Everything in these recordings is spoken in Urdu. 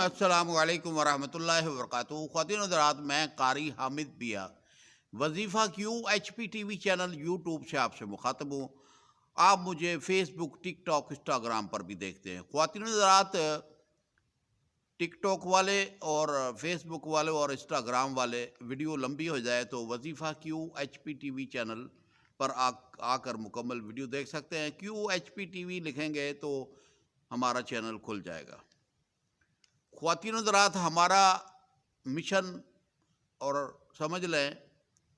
السلام علیکم ورحمۃ اللہ وبرکاتہ۔ خواتین و حضرات، میں قاری حامد بیا وظیفہ Q H P T V channel YouTube سے آپ سے مخاطب ہوں۔ آپ مجھے Facebook, TikTok, Instagram پر بھی دیکھتے ہیں۔ خواتین و حضرات، ٹک ٹاک والے اور فیس بک والے اور انسٹاگرام والے ویڈیو لمبی ہو جائے تو وظیفہ Q H P T V channel پر آ کر مکمل ویڈیو دیکھ سکتے ہیں۔ کیو ایچ پی ٹی وی لکھیں گے تو ہمارا چینل کھل جائے گا۔ خواتین و حضرات، ہمارا مشن اور سمجھ لیں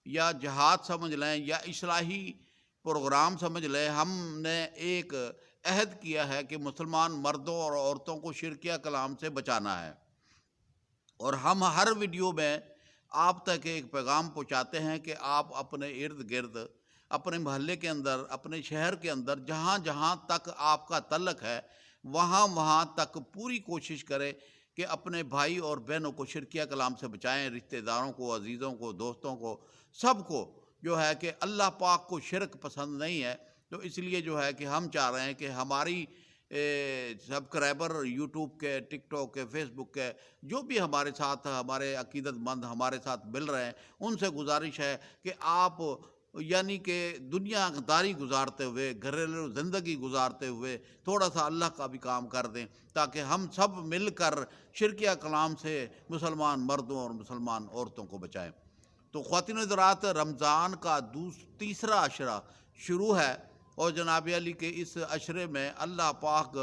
یا جہاد سمجھ لیں یا اصلاحی پروگرام سمجھ لیں، ہم نے ایک عہد کیا ہے کہ مسلمان مردوں اور عورتوں کو شرکیہ کلام سے بچانا ہے، اور ہم ہر ویڈیو میں آپ تک ایک پیغام پہنچاتے ہیں کہ آپ اپنے ارد گرد، اپنے محلے کے اندر، اپنے شہر کے اندر جہاں جہاں تک آپ کا تعلق ہے وہاں تک پوری کوشش کریں کہ اپنے بھائی اور بہنوں کو شرکیہ کلام سے بچائیں، رشتہ داروں کو، عزیزوں کو، دوستوں کو، سب کو جو ہے کہ اللہ پاک کو شرک پسند نہیں ہے۔ تو اس لیے جو ہے کہ ہم چاہ رہے ہیں کہ ہماری سبسکرائبر یوٹیوب کے، ٹک ٹاک کے، فیس بک کے جو بھی ہمارے ساتھ، ہمارے عقیدت مند ہمارے ساتھ مل رہے ہیں، ان سے گزارش ہے کہ آپ یعنی کہ دنیا داری گزارتے ہوئے، گھریلو زندگی گزارتے ہوئے تھوڑا سا اللہ کا بھی کام کر دیں، تاکہ ہم سب مل کر شرکیہ کلام سے مسلمان مردوں اور مسلمان عورتوں کو بچائیں۔ تو خواتین و حضرات، رمضان کا تیسرا عشرہ شروع ہے، اور جناب علی کے اس عشرے میں اللہ پاک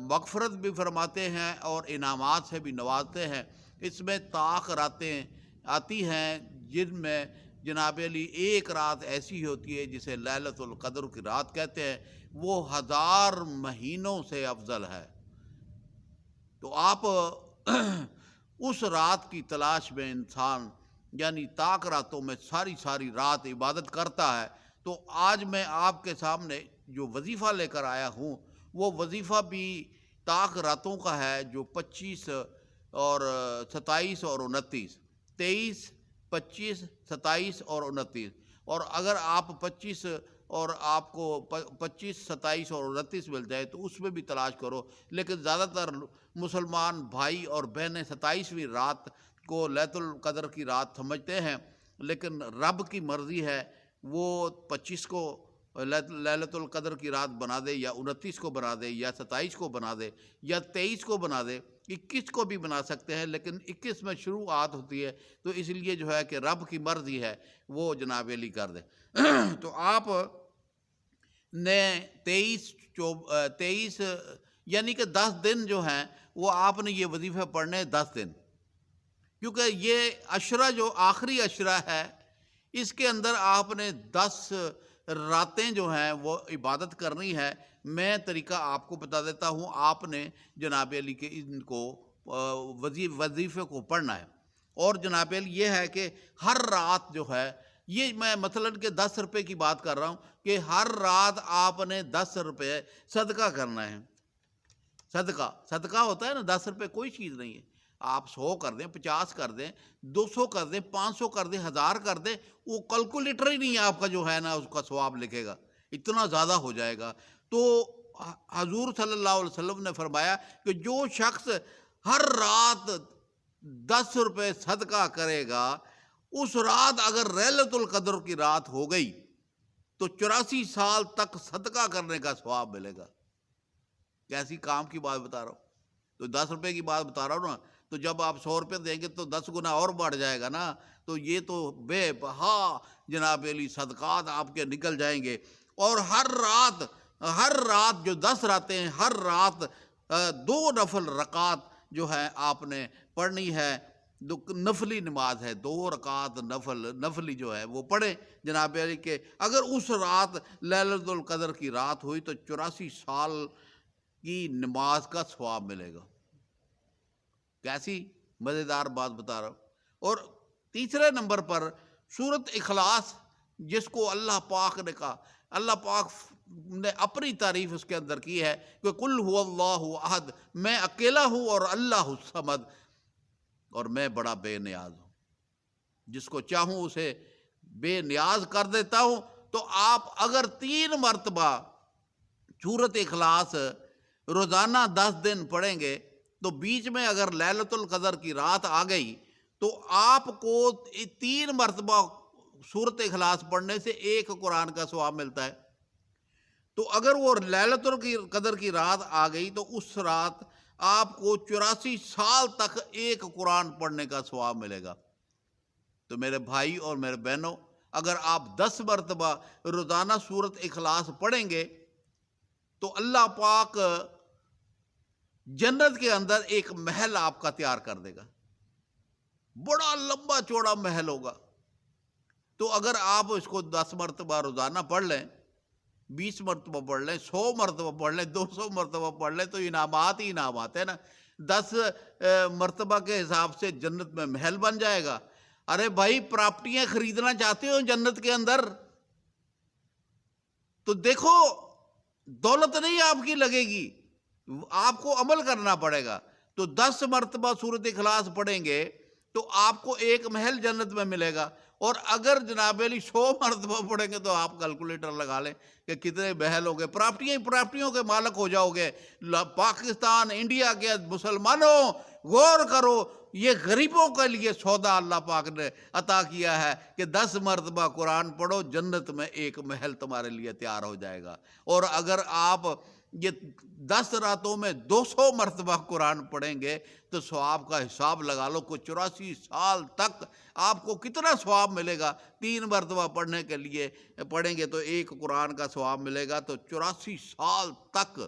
مغفرت بھی فرماتے ہیں اور انعامات سے بھی نوازتے ہیں۔ اس میں طاق راتیں آتی ہیں جن میں جناب علی ایک رات ایسی ہوتی ہے جسے لیلۃ القدر کی رات کہتے ہیں، وہ 1000 مہینوں سے افضل ہے۔ تو آپ اس رات کی تلاش میں انسان یعنی طاق راتوں میں ساری رات عبادت کرتا ہے۔ تو آج میں آپ کے سامنے جو وظیفہ لے کر آیا ہوں، وہ وظیفہ بھی طاق راتوں کا ہے، جو 25 اور 27 اور 29، 23، 25، 27 اور 29۔ اور اگر آپ 25 اور آپ کو 25، 27 اور 29 مل جائے تو اس میں بھی تلاش کرو، لیکن زیادہ تر مسلمان بھائی اور بہنیں 27ویں رات کو لیلۃ القدر کی رات سمجھتے ہیں، لیکن رب کی مرضی ہے وہ 25 کو لیلۃ القدر کی رات بنا دے، یا 29 کو بنا دے، یا 27 کو بنا دے، یا 23 کو بنا دے، 21 کو بھی بنا سکتے ہیں، لیکن 21 میں شروعات ہوتی ہے، تو اس لیے جو ہے کہ رب کی مرضی ہے وہ جناب علی کر دے۔ تو آپ نے 23 یعنی کہ 10 دن جو ہیں وہ آپ نے یہ وظیفے پڑھنے 10 دن، کیونکہ یہ عشرہ جو آخری عشرہ ہے اس کے اندر آپ نے 10 راتیں جو ہیں وہ عبادت کرنی ہے۔ میں طریقہ آپ کو بتا دیتا ہوں، آپ نے جناب علی کے ان کو وظیفے کو پڑھنا ہے، اور جناب علی یہ ہے کہ ہر رات جو ہے، یہ میں مثلاً کہ 10 روپے کی بات کر رہا ہوں کہ ہر رات آپ نے 10 روپے صدقہ کرنا ہے۔ صدقہ ہوتا ہے نا، 10 روپے کوئی چیز نہیں ہے، آپ 100 کر دیں، 50 کر دیں، 200 کر دیں، 500 کر دیں، 1000 کر دیں، وہ کیلکولیٹر ہی نہیں ہے آپ کا جو ہے نا اس کا ثواب لکھے گا، اتنا زیادہ ہو جائے گا۔ تو حضور صلی اللہ علیہ وسلم نے فرمایا کہ جو شخص ہر رات 10 روپے صدقہ کرے گا، اس رات اگر لیلۃ القدر کی رات ہو گئی تو 84 سال تک صدقہ کرنے کا ثواب ملے گا۔ کیسی کام کی بات بتا رہا ہوں، تو 10 روپے کی بات بتا رہا ہوں نا، تو جب آپ 100 روپے دیں گے تو 10 گنا اور بڑھ جائے گا نا۔ تو یہ تو بے بہا جناب علی صدقات آپ کے نکل جائیں گے۔ اور ہر رات جو 10 راتیں ہیں، ہر رات 2 نفل رکعت جو ہے آپ نے پڑھنی ہے، نفلی نماز ہے، 2 رکعت نفلی جو ہے وہ پڑھیں جناب علی کے۔ اگر اس رات لیلۃ القدر کی رات ہوئی تو 84 سال کی نماز کا ثواب ملے گا۔ کیسی مزیدار بات بتا رہا ہوں۔ اور تیسرے نمبر پر سورۃ اخلاص، جس کو اللہ پاک نے کہا، اللہ پاک نے اپنی تعریف اس کے اندر کی ہے کہ قل هو اللہ احد، میں اکیلا ہوں اور اللہ الصمد، اور میں بڑا بے نیاز ہوں، جس کو چاہوں اسے بے نیاز کر دیتا ہوں۔ تو آپ اگر 3 مرتبہ سورۃ اخلاص روزانہ 10 دن پڑھیں گے تو بیچ میں اگر لیلۃ القدر کی رات آ گئی تو آپ کو 3 مرتبہ سورۃ اخلاص پڑھنے سے ایک قرآن کا ثواب ملتا ہے۔ تو اگر وہ لیلۃ القدر کی رات آ گئی تو اس رات آپ کو 84 سال تک ایک قرآن پڑھنے کا ثواب ملے گا۔ تو میرے بھائی اور میرے بہنوں، اگر آپ 10 مرتبہ روزانہ سورۃ اخلاص پڑھیں گے تو اللہ پاک جنت کے اندر ایک محل آپ کا تیار کر دے گا، بڑا لمبا چوڑا محل ہوگا۔ تو اگر آپ اس کو 10 مرتبہ روزانہ پڑھ لیں، 20 مرتبہ پڑھ لیں، 100 مرتبہ پڑھ لیں، 200 مرتبہ پڑھ لیں، تو انعامات ہی انعامات ہیں نا۔ 10 مرتبہ کے حساب سے جنت میں محل بن جائے گا۔ ارے بھائی، پراپرٹیاں خریدنا چاہتے ہو جنت کے اندر تو دیکھو، دولت نہیں آپ کی لگے گی، آپ کو عمل کرنا پڑے گا۔ تو 10 مرتبہ سورۃ اخلاص پڑھیں گے تو آپ کو ایک محل جنت میں ملے گا، اور اگر جناب علی 100 مرتبہ پڑھیں گے تو آپ کیلکولیٹر لگا لیں کہ کتنے محل ہو گئے، پراپرٹیوں کے مالک ہو جاؤ گے۔ پاکستان، انڈیا کے مسلمانوں، غور کرو، یہ غریبوں کے لیے سودا اللہ پاک نے عطا کیا ہے کہ 10 مرتبہ قرآن پڑھو، جنت میں ایک محل تمہارے لیے تیار ہو جائے گا۔ اور اگر آپ یہ 10 راتوں میں 200 مرتبہ قرآن پڑھیں گے تو ثواب کا حساب لگا لو، کو 84 سال تک آپ کو کتنا ثواب ملے گا۔ 3 مرتبہ پڑھنے کے لیے پڑھیں گے تو ایک قرآن کا ثواب ملے گا، تو 84 سال تک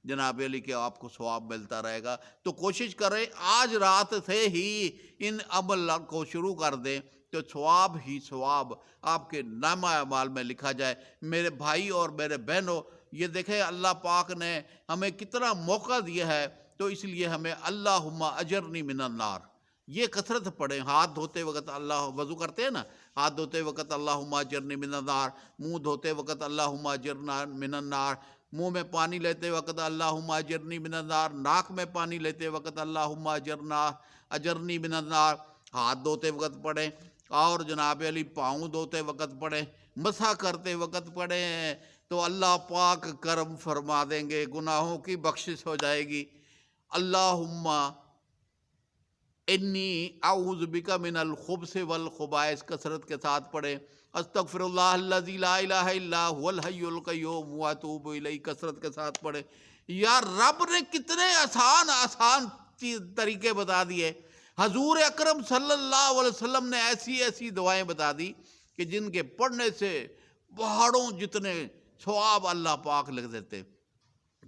جناب علی کہ آپ کو ثواب ملتا رہے گا۔ تو کوشش کریں آج رات سے ہی ان عمل کو شروع کر دیں تو ثواب ہی ثواب آپ کے نامہ اعمال میں لکھا جائے۔ میرے بھائی اور میرے بہنوں، یہ دیکھیں اللہ پاک نے ہمیں کتنا موقع دیا ہے، تو اس لیے ہمیں اللہم اجرنی من النار یہ کثرت پڑھیں۔ ہاتھ دھوتے وقت وضو کرتے ہیں نا، ہاتھ دھوتے وقت اللہم اجرنی من النار، منہ دھوتے وقت اللہم اجرنا من النار، منہ میں پانی لیتے وقت اللہم اجرنی من النار، ناک میں پانی لیتے وقت اللہم اجرنی من النار، ہاتھ دھوتے وقت پڑھیں، اور جناب علی پاؤں دھوتے وقت پڑھیں، مسح کرتے وقت پڑھیں، تو اللہ پاک کرم فرما دیں گے، گناہوں کی بخشش ہو جائے گی۔ اللہم انی اعوذ بک من الخبث والخبائث کثرت کے ساتھ پڑھیں۔ استغفر اللہ الذی لا الہ الا هو الحی القیوم واتوب الیہ کثرت کے ساتھ پڑھیں۔ یار رب نے کتنے آسان طریقے بتا دیے۔ حضور اکرم صلی اللہ علیہ وسلم نے ایسی دعائیں بتا دی کہ جن کے پڑھنے سے پہاڑوں جتنے ثواب اللہ پاک لکھ دیتے۔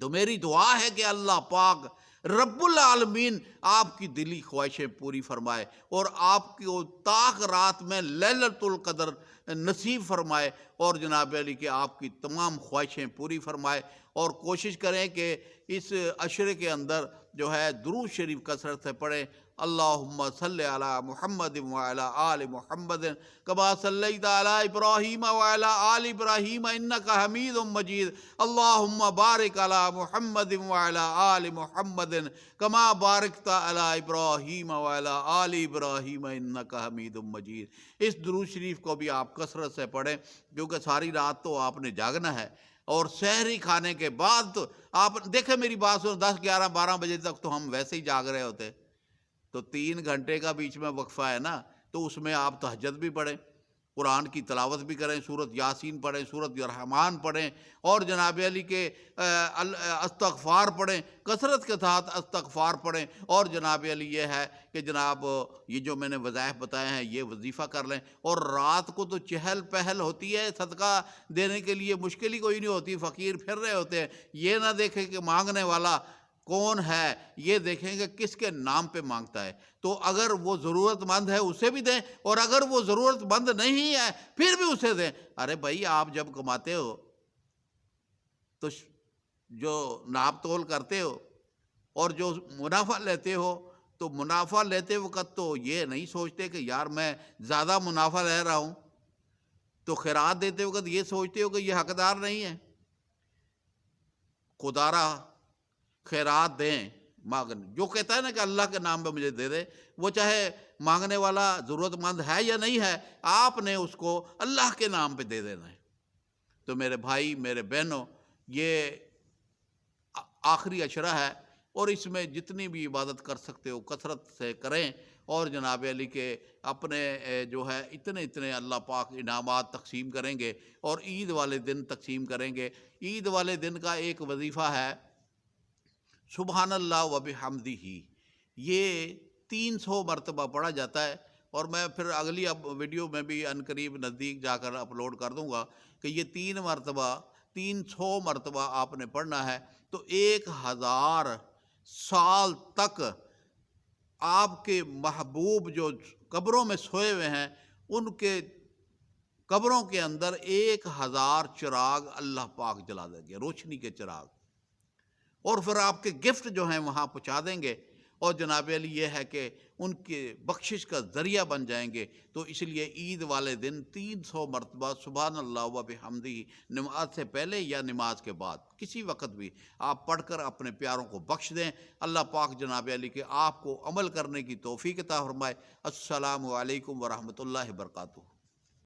تو میری دعا ہے کہ اللہ پاک رب العالمین آپ کی دلی خواہشیں پوری فرمائے، اور آپ کی طاق رات میں لیلۃ القدر نصیب فرمائے، اور جناب علی کہ آپ کی تمام خواہشیں پوری فرمائے۔ اور کوشش کریں کہ اس عشرے کے اندر جو ہے درود شریف کثرت سے پڑھیں۔ اللہم صلی علی محمد وعلی آل محمد کما صلیت علی ابراہیم وعلی آل ابراہیم انک حمید مجید۔ اللہم بارک علی محمد وعلی آل محمد کما بارکت علی ابراہیم وعلی آل ابراہیم انک حمید مجید۔ اس درود شریف کو بھی آپ کثرت سے پڑھیں، کیونکہ ساری رات تو آپ نے جاگنا ہے، اور سحری کھانے کے بعد تو آپ دیکھیں، میری بات سنو، 10 11 12 بجے تک تو ہم ویسے ہی جاگ رہے ہوتے، تو 3 گھنٹے کا بیچ میں وقفہ ہے نا، تو اس میں آپ تہجد بھی پڑھیں، قرآن کی تلاوت بھی کریں، سورۃ یاسین پڑھیں، سورۃ رحمان پڑھیں، اور جناب علی کے استغفار پڑھیں، کثرت کے ساتھ استغفار پڑھیں، اور جناب علی یہ ہے کہ جناب یہ جو میں نے وظائف بتائے ہیں یہ وظیفہ کر لیں۔ اور رات کو تو چہل پہل ہوتی ہے، صدقہ دینے کے لیے مشکل ہی کوئی نہیں ہوتی، فقیر پھر رہے ہوتے ہیں۔ یہ نہ دیکھیں کہ مانگنے والا کون ہے، یہ دیکھیں کہ کس کے نام پہ مانگتا ہے۔ تو اگر وہ ضرورت مند ہے اسے بھی دیں، اور اگر وہ ضرورت مند نہیں ہے پھر بھی اسے دیں۔ ارے بھائی، آپ جب کماتے ہو تو جو ناپ تول کرتے ہو اور جو منافع لیتے ہو، تو منافع لیتے وقت تو یہ نہیں سوچتے کہ یار میں زیادہ منافع لے رہا ہوں، تو خیرات دیتے وقت یہ سوچتے ہو کہ یہ حقدار نہیں ہے۔ خدا را خیرات دیں، جو کہتا ہے نا کہ اللہ کے نام پہ مجھے دے دے، وہ چاہے مانگنے والا ضرورت مند ہے یا نہیں ہے، آپ نے اس کو اللہ کے نام پہ دے دینا ہے۔ تو میرے بھائی، میرے بہنوں، یہ آخری عشرہ ہے، اور اس میں جتنی بھی عبادت کر سکتے ہو کثرت سے کریں، اور جناب علی کے اپنے جو ہے اتنے اللہ پاک انعامات تقسیم کریں گے، اور عید والے دن تقسیم کریں گے۔ عید والے دن کا ایک وظیفہ ہے سبحان اللہ و بحمدہ، یہ 300 مرتبہ پڑھا جاتا ہے، اور میں پھر اگلی اب ویڈیو میں بھی ان قریب نزدیک جا کر اپلوڈ کر دوں گا کہ یہ 300 مرتبہ آپ نے پڑھنا ہے، تو 1000 سال تک آپ کے محبوب جو قبروں میں سوئے ہوئے ہیں ان کے قبروں کے اندر 1000 چراغ اللہ پاک جلا دیں گے، روشنی کے چراغ، اور پھر آپ کے گفٹ جو ہیں وہاں پہنچا دیں گے، اور جناب علی یہ ہے کہ ان کے بخشش کا ذریعہ بن جائیں گے۔ تو اس لیے عید والے دن 300 مرتبہ سبحان اللہ و بحمدہ، نماز سے پہلے یا نماز کے بعد کسی وقت بھی آپ پڑھ کر اپنے پیاروں کو بخش دیں۔ اللہ پاک جناب علی کہ آپ کو عمل کرنے کی توفیق عطا فرمائے۔ السلام علیکم ورحمۃ اللہ وبرکاتہ۔